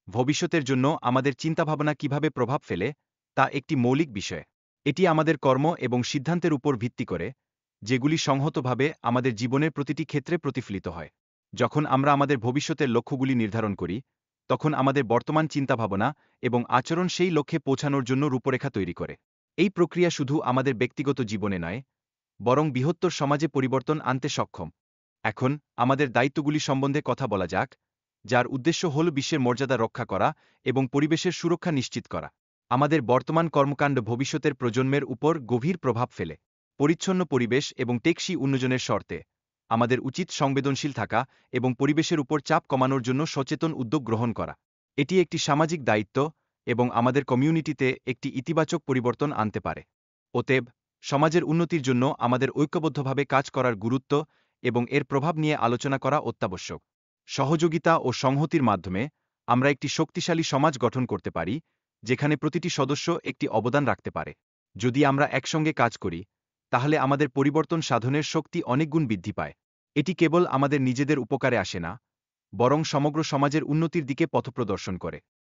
ভবিষ্যতের জন্য আমাদের চিন্তাভাবনা কিভাবে প্রভাব ফেলে তা একটি মৌলিক বিষয়। এটি আমাদের কর্ম এবং সিদ্ধান্তের উপর ভিত্তি করে, যেগুলি সংহতভাবে আমাদের জীবনের প্রতিটি ক্ষেত্রে প্রতিফলিত হয়। যখন আমরা আমাদের ভবিষ্যতের লক্ষ্যগুলি নির্ধারণ করি, তখন আমাদের বর্তমান চিন্তাভাবনা এবং আচরণ সেই লক্ষ্যে পৌঁছানোর জন্য রূপরেখা তৈরি করে। এই প্রক্রিয়া শুধু আমাদের ব্যক্তিগত জীবনে নয়, বরং বৃহত্তর সমাজে পরিবর্তন আনতে সক্ষম। এখন আমাদের দায়িত্বগুলি সম্বন্ধে কথা বলা যাক, যার উদ্দেশ্য হল বিশ্বের মর্যাদা রক্ষা করা এবং পরিবেশের সুরক্ষা নিশ্চিত করা। আমাদের বর্তমান কর্মকাণ্ড ভবিষ্যতের প্রজন্মের উপর গভীর প্রভাব ফেলে। পরিচ্ছন্ন পরিবেশ এবং টেকসই উন্নয়নের শর্তে আমাদের উচিত সংবেদনশীল থাকা এবং পরিবেশের উপর চাপ কমানোর জন্য সচেতন উদ্যোগ গ্রহণ করা। এটি একটি সামাজিক দায়িত্ব এবং আমাদের কমিউনিটিতে একটি ইতিবাচক পরিবর্তন আনতে পারে। অতএব, সমাজের উন্নতির জন্য আমাদের ঐক্যবদ্ধভাবে কাজ করার গুরুত্ব এবং এর প্রভাব নিয়ে আলোচনা করা অত্যাবশ্যক। সহযোগিতা ও সংহতির মাধ্যমে আমরা একটি শক্তিশালী সমাজ গঠন করতে পারি, যেখানে প্রতিটি সদস্য একটি অবদান রাখতে পারে। যদি আমরা একসঙ্গে কাজ করি, তাহলে আমাদের পরিবর্তন সাধনের শক্তি অনেকগুণ বৃদ্ধি পায়। এটি কেবল আমাদের নিজেদের উপকারে আসে না, বরং সমগ্র সমাজের উন্নতির দিকে পথপ্রদর্শন করে।